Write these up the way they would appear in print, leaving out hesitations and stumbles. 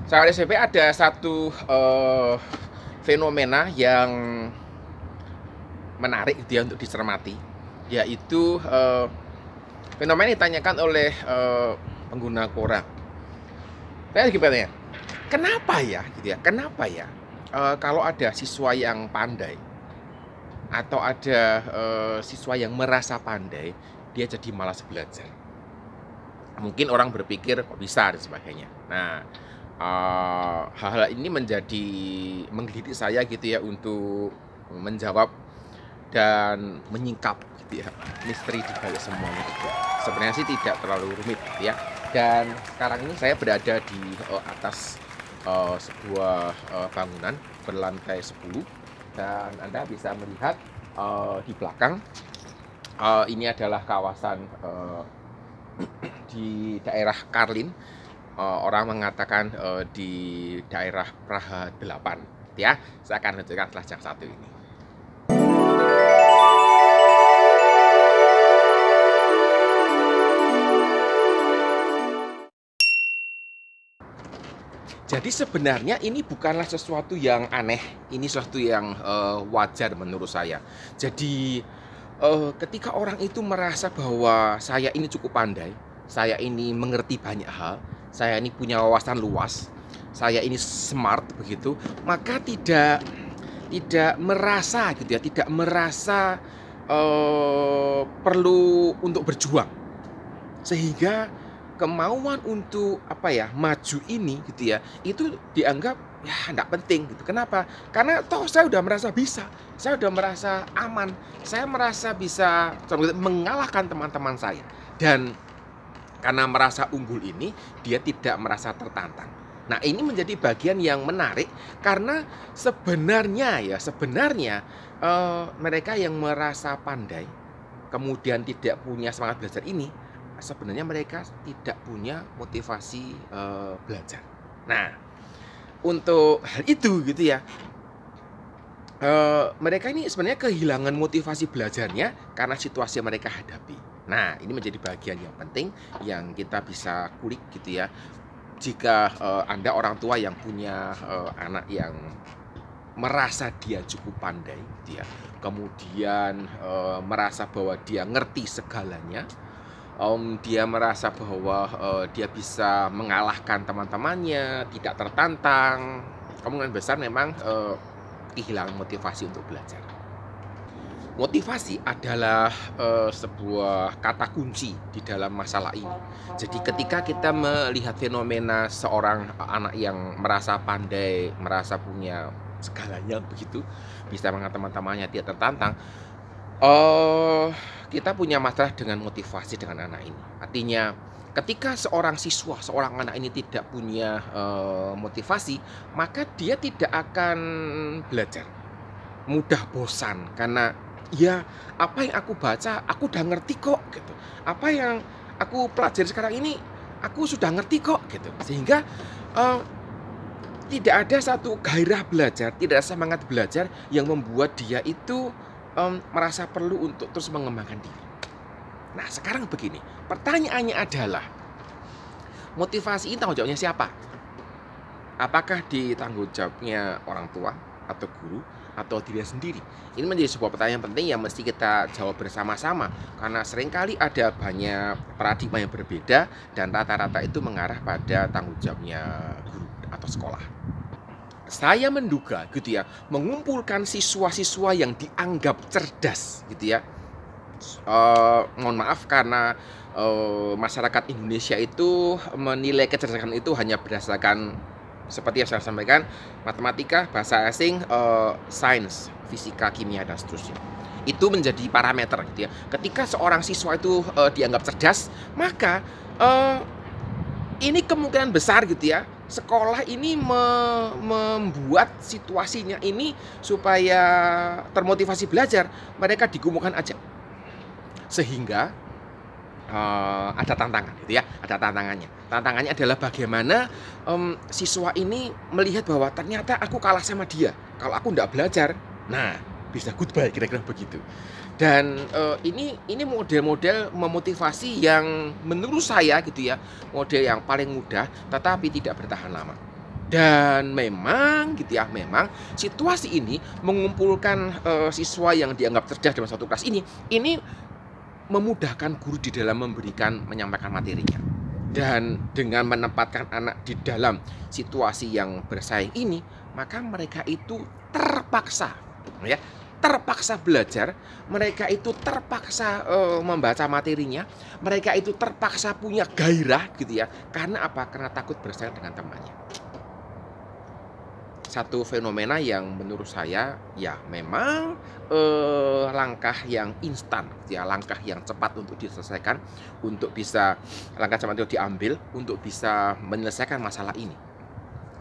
Saat SMP ada satu fenomena yang menarik gitu ya untuk dicermati, yaitu fenomena yang ditanyakan oleh pengguna Quora. Saya gimana ya? Kenapa ya gitu ya? Kenapa ya kalau ada siswa yang pandai atau ada siswa yang merasa pandai, dia jadi malas belajar? Mungkin orang berpikir kok bisa dan sebagainya. Nah, hal-hal ini menjadi menggelitik saya gitu ya untuk menjawab dan menyingkap gitu ya misteri di balik semuanya itu. Sebenarnya sih tidak terlalu rumit gitu ya. Dan sekarang ini saya berada di atas sebuah bangunan berlantai 10 dan Anda bisa melihat di belakang ini adalah kawasan di daerah Karlin. Orang mengatakan di daerah Praha 8 ya. Saya akan lanjutkan setelah yang satu ini. Jadi sebenarnya ini bukanlah sesuatu yang aneh, ini sesuatu yang wajar menurut saya. Jadi ketika orang itu merasa bahwa saya ini cukup pandai, saya ini mengerti banyak hal, saya ini punya wawasan luas, saya ini smart begitu, maka tidak merasa gitu ya, tidak merasa perlu untuk berjuang, sehingga kemauan untuk maju ini gitu ya, itu dianggap ya enggak penting gitu. Kenapa? Karena toh saya udah merasa bisa, saya udah merasa aman, saya merasa bisa mengalahkan teman-teman saya. Dan karena merasa unggul ini, dia tidak merasa tertantang. Nah, ini menjadi bagian yang menarik karena sebenarnya mereka yang merasa pandai kemudian tidak punya semangat belajar ini, sebenarnya mereka tidak punya motivasi belajar. Nah, untuk hal itu gitu ya, mereka ini sebenarnya kehilangan motivasi belajarnya karena situasi yang mereka hadapi. Nah, ini menjadi bagian yang penting yang kita bisa kulik gitu ya. Jika Anda orang tua yang punya anak yang merasa dia cukup pandai gitu ya, kemudian merasa bahwa dia ngerti segalanya, dia merasa bahwa dia bisa mengalahkan teman-temannya, tidak tertantang, kemungkinan besar memang kehilangan motivasi untuk belajar. Motivasi adalah sebuah kata kunci di dalam masalah ini. Jadi ketika kita melihat fenomena seorang anak yang merasa pandai, merasa punya segalanya begitu, bisa mengalahkan teman-temannya, tidak tertantang, kita punya masalah dengan motivasi dengan anak ini. Artinya ketika seorang siswa, seorang anak ini tidak punya motivasi, maka dia tidak akan belajar. Mudah bosan karena ya apa yang aku baca aku udah ngerti kok gitu. Apa yang aku pelajari sekarang ini aku sudah ngerti kok gitu. Sehingga tidak ada satu gairah belajar, tidak ada semangat belajar yang membuat dia itu merasa perlu untuk terus mengembangkan diri. Nah, sekarang begini, pertanyaannya adalah motivasi ini tanggung jawabnya siapa? Apakah di tanggung jawabnya orang tua atau guru atau diri sendiri? Ini menjadi sebuah pertanyaan penting yang mesti kita jawab bersama-sama, karena seringkali ada banyak paradigma yang berbeda dan rata-rata itu mengarah pada tanggung jawabnya guru atau sekolah. Saya menduga gitu ya, mengumpulkan siswa-siswa yang dianggap cerdas gitu ya. Mohon maaf karena masyarakat Indonesia itu menilai kecerdasan itu hanya berdasarkan seperti yang saya sampaikan, matematika, bahasa asing, sains, fisika, kimia, dan seterusnya. Itu menjadi parameter gitu ya. Ketika seorang siswa itu dianggap cerdas, maka ini kemungkinan besar gitu ya, sekolah ini membuat situasinya ini supaya termotivasi belajar, mereka digumulkan aja. Sehingga ada tantangan gitu ya, ada tantangannya. Tantangannya adalah bagaimana siswa ini melihat bahwa ternyata aku kalah sama dia. Kalau aku nggak belajar, nah bisa goodbye, kira-kira begitu. Dan ini model-model memotivasi yang menurut saya gitu ya, model yang paling mudah tetapi tidak bertahan lama. Dan memang gitu ya, memang situasi ini mengumpulkan siswa yang dianggap cerdas dalam satu kelas ini memudahkan guru di dalam menyampaikan materinya. Dan dengan menempatkan anak di dalam situasi yang bersaing ini, maka mereka itu terpaksa ya, terpaksa belajar, mereka itu terpaksa membaca materinya, mereka itu terpaksa punya gairah gitu ya. Karena apa? Karena takut bersaing dengan temannya. Satu fenomena yang menurut saya ya memang langkah yang instan ya, langkah yang cepat untuk diselesaikan, untuk bisa langkah cepat itu diambil untuk bisa menyelesaikan masalah ini.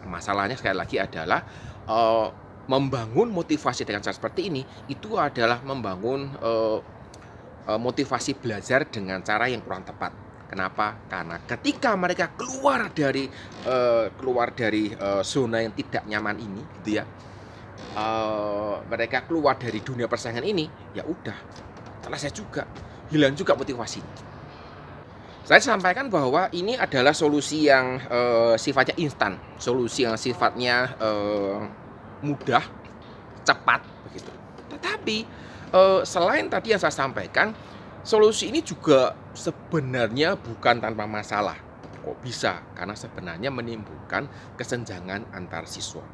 Masalahnya sekali lagi adalah membangun motivasi dengan cara seperti ini itu adalah membangun motivasi belajar dengan cara yang kurang tepat. Kenapa? Karena ketika mereka keluar dari zona yang tidak nyaman ini, gitu ya, mereka keluar dari dunia persaingan ini, ya udah selesai juga, hilang juga motivasinya. Saya sampaikan bahwa ini adalah solusi yang sifatnya instan, solusi yang sifatnya mudah, cepat, begitu. Tetapi selain tadi yang saya sampaikan, solusi ini juga sebenarnya bukan tanpa masalah. Kok bisa? Karena sebenarnya menimbulkan kesenjangan antar siswa.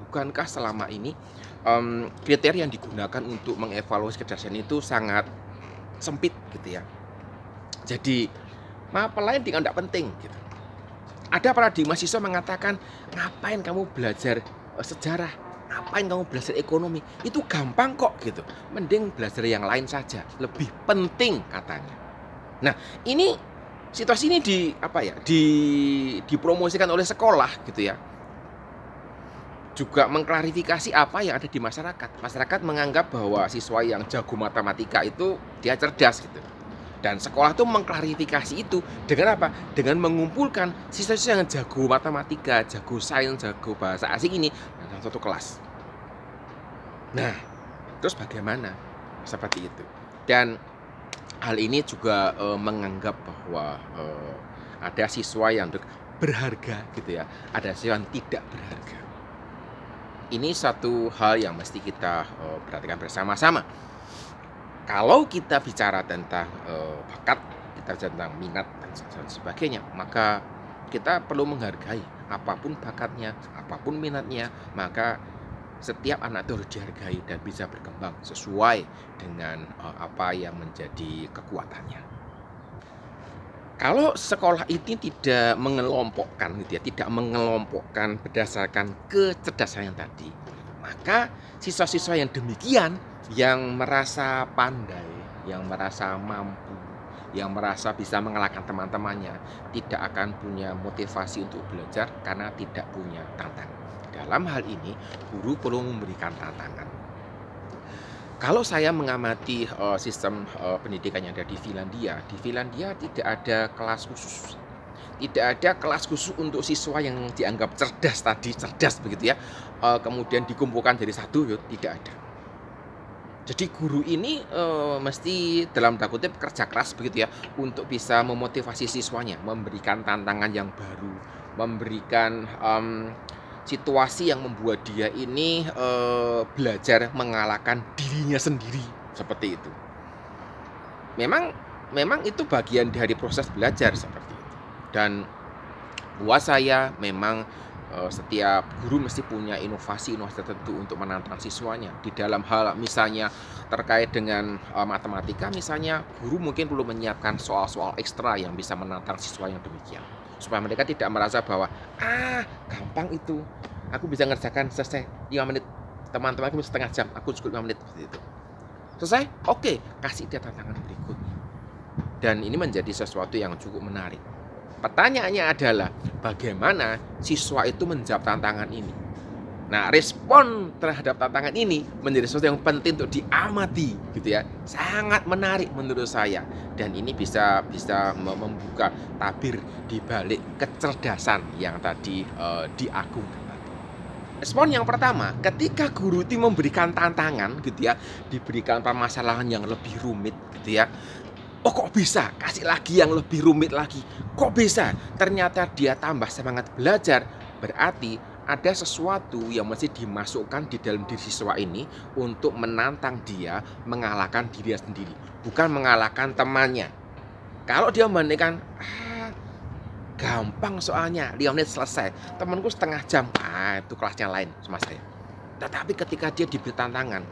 Bukankah selama ini kriteria yang digunakan untuk mengevaluasi kecerdasan itu sangat sempit gitu ya. Jadi lain dengan tidak penting gitu. Ada paradigma siswa mengatakan, ngapain kamu belajar sejarah? Ngapain kamu belajar ekonomi? Itu gampang kok gitu. Mending belajar yang lain saja, lebih penting katanya. Nah, ini situasi ini dipromosikan oleh sekolah gitu ya. Juga mengklarifikasi apa yang ada di masyarakat. Masyarakat menganggap bahwa siswa yang jago matematika itu dia cerdas gitu. Dan sekolah tuh mengklarifikasi itu dengan apa? Dengan mengumpulkan siswa-siswa yang jago matematika, jago sains, jago bahasa asing ini dalam satu kelas. Nah, terus bagaimana? Seperti itu. Dan hal ini juga menganggap bahwa ada siswa yang berharga gitu ya, ada siswa yang tidak berharga. Ini satu hal yang mesti kita perhatikan bersama-sama. Kalau kita bicara tentang bakat, kita bicara tentang minat dan sebagainya, maka kita perlu menghargai apapun bakatnya, apapun minatnya, maka setiap anak itu harus dihargai dan bisa berkembang sesuai dengan apa yang menjadi kekuatannya. Kalau sekolah ini tidak mengelompokkan gitu ya, tidak mengelompokkan berdasarkan kecerdasan yang tadi, maka siswa-siswa yang demikian, yang merasa pandai, yang merasa mampu, yang merasa bisa mengalahkan teman-temannya, tidak akan punya motivasi untuk belajar karena tidak punya tantangan. Dalam hal ini, guru perlu memberikan tantangan. Kalau saya mengamati sistem pendidikan yang ada di Finlandia tidak ada kelas khusus. Tidak ada kelas khusus untuk siswa yang dianggap cerdas begitu ya. Kemudian dikumpulkan dari satu, tidak ada. Jadi guru ini mesti dalam tanda kutip kerja keras begitu ya, untuk bisa memotivasi siswanya, memberikan tantangan yang baru, memberikan situasi yang membuat dia ini belajar mengalahkan dirinya sendiri, seperti itu. Memang itu bagian dari proses belajar seperti itu. Dan buat saya memang setiap guru mesti punya inovasi tertentu untuk menantang siswanya. Di dalam hal misalnya terkait dengan matematika, misalnya guru mungkin perlu menyiapkan soal-soal ekstra yang bisa menantang siswa yang demikian, supaya mereka tidak merasa bahwa gampang itu, aku bisa ngerjakan selesai 5 menit, teman-teman aku setengah jam, aku cukup 5 menit, seperti itu. Selesai? Oke, kasih dia tantangan berikutnya. Dan ini menjadi sesuatu yang cukup menarik. Pertanyaannya adalah bagaimana siswa itu menjawab tantangan ini. Nah, respon terhadap tantangan ini menjadi sesuatu yang penting untuk diamati, gitu ya. Sangat menarik menurut saya. Dan ini bisa membuka tabir di balik kecerdasan yang tadi diagungkan. Respon yang pertama, ketika guru itu memberikan tantangan, gitu ya, diberikan permasalahan yang lebih rumit, gitu ya. Oh, kok bisa? Kasih lagi yang lebih rumit lagi. Kok bisa? Ternyata dia tambah semangat belajar. Berarti ada sesuatu yang mesti dimasukkan di dalam diri siswa ini untuk menantang dia mengalahkan dirinya sendiri, bukan mengalahkan temannya. Kalau dia membandingkan, gampang soalnya, 5 menit selesai, temanku setengah jam, itu kelasnya lain sama saya. Tetapi ketika dia diberi tantangan,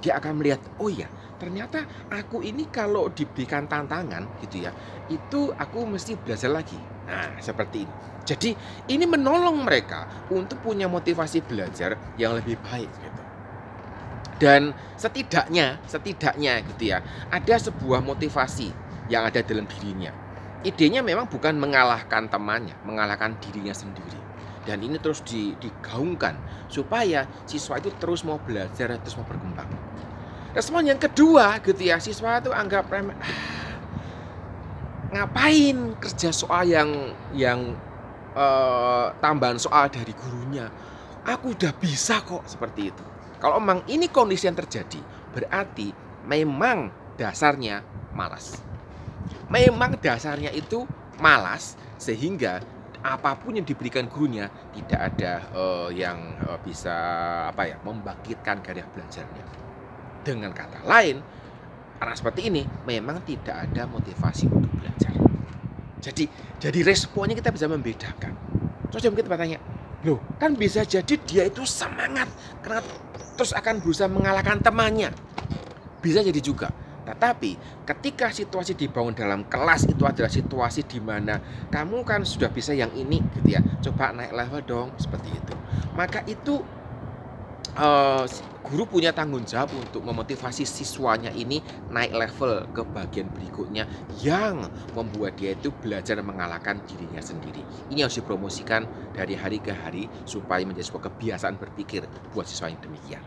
dia akan melihat, oh ya, ternyata aku ini kalau diberikan tantangan gitu ya, itu aku mesti belajar lagi. Nah, seperti ini. Jadi ini menolong mereka untuk punya motivasi belajar yang lebih baik gitu. Dan setidaknya gitu ya, ada sebuah motivasi yang ada dalam dirinya. Idenya memang bukan mengalahkan temannya, mengalahkan dirinya sendiri. Dan ini terus digaungkan supaya siswa itu terus mau belajar, terus mau berkembang. Respon yang kedua gitu ya, siswa itu anggap remeh, ngapain kerja soal yang tambahan soal dari gurunya, aku udah bisa kok, seperti itu. Kalau memang ini kondisi yang terjadi, berarti memang dasarnya malas. Memang dasarnya itu malas, sehingga apapun yang diberikan gurunya tidak ada yang bisa membangkitkan gairah belajarnya. Dengan kata lain, anak seperti ini memang tidak ada motivasi untuk belajar. Jadi responnya kita bisa membedakan. Terus kita bertanya, loh kan bisa jadi dia itu semangat karena terus akan berusaha mengalahkan temannya. Bisa jadi juga. Tetapi ketika situasi dibangun dalam kelas itu adalah situasi di mana kamu kan sudah bisa yang ini gitu ya, coba naik level dong, seperti itu. Maka itu guru punya tanggung jawab untuk memotivasi siswanya ini naik level ke bagian berikutnya yang membuat dia itu belajar mengalahkan dirinya sendiri. Ini harus dipromosikan dari hari ke hari supaya menjadi sebuah kebiasaan berpikir buat siswa yang demikian.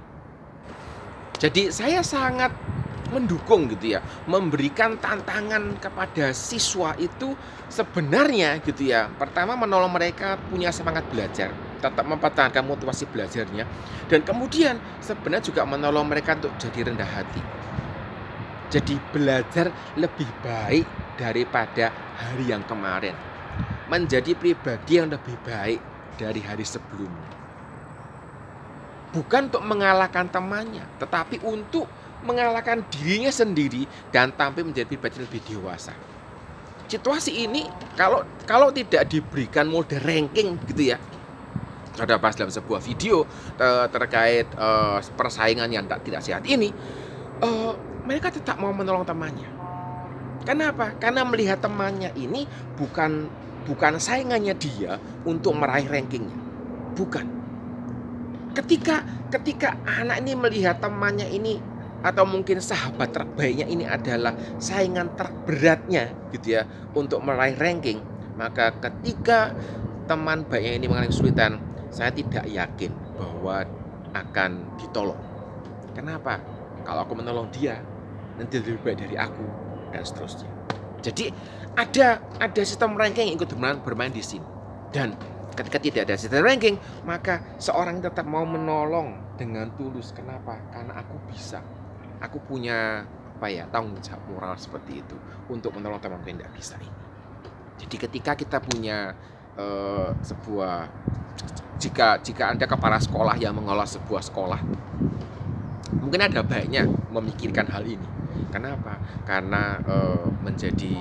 Jadi saya sangat mendukung gitu ya, memberikan tantangan kepada siswa itu sebenarnya gitu ya. Pertama, menolong mereka punya semangat belajar, tetap mempertahankan motivasi belajarnya, dan kemudian sebenarnya juga menolong mereka untuk jadi rendah hati. Jadi belajar lebih baik daripada hari yang kemarin, menjadi pribadi yang lebih baik dari hari sebelumnya. Bukan untuk mengalahkan temannya, tetapi untuk mengalahkan dirinya sendiri dan tampil menjadi pribadi lebih dewasa. Situasi ini kalau tidak diberikan mode ranking gitu ya. Ada bahas dalam sebuah video terkait persaingan yang tidak sehat ini, mereka tetap mau menolong temannya. Kenapa? Karena melihat temannya ini bukan saingannya dia untuk meraih rankingnya. Bukan. Ketika anak ini melihat temannya ini atau mungkin sahabat terbaiknya ini adalah saingan terberatnya gitu ya untuk meraih ranking, maka ketika teman baiknya ini mengalami kesulitan, saya tidak yakin bahwa akan ditolong. Kenapa? Kalau aku menolong dia, nanti lebih baik dari aku, dan seterusnya. Jadi ada sistem ranking yang ikut bermain di sini. Dan ketika tidak ada sistem ranking, maka seorang tetap mau menolong dengan tulus. Kenapa? Karena aku bisa. Aku punya tanggung jawab moral seperti itu untuk menolong teman yang tidak bisa ini. Jadi ketika kita punya jika Anda kepala sekolah yang mengelola sebuah sekolah, mungkin ada baiknya memikirkan hal ini. Kenapa? Karena menjadi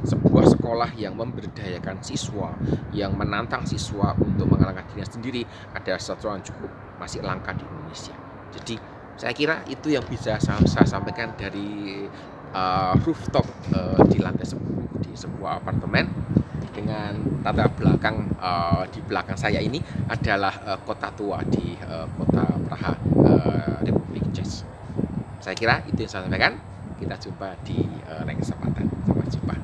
sebuah sekolah yang memberdayakan siswa, yang menantang siswa untuk mengalahkan dirinya sendiri adalah sesuatu yang cukup masih langka di Indonesia. Jadi saya kira itu yang bisa saya sampaikan dari rooftop di lantai 10 di sebuah apartemen dengan latar belakang di belakang saya ini adalah kota tua di kota Praha, Republik Czech. Saya kira itu yang saya sampaikan. Kita jumpa di lain kesempatan. Sampai jumpa.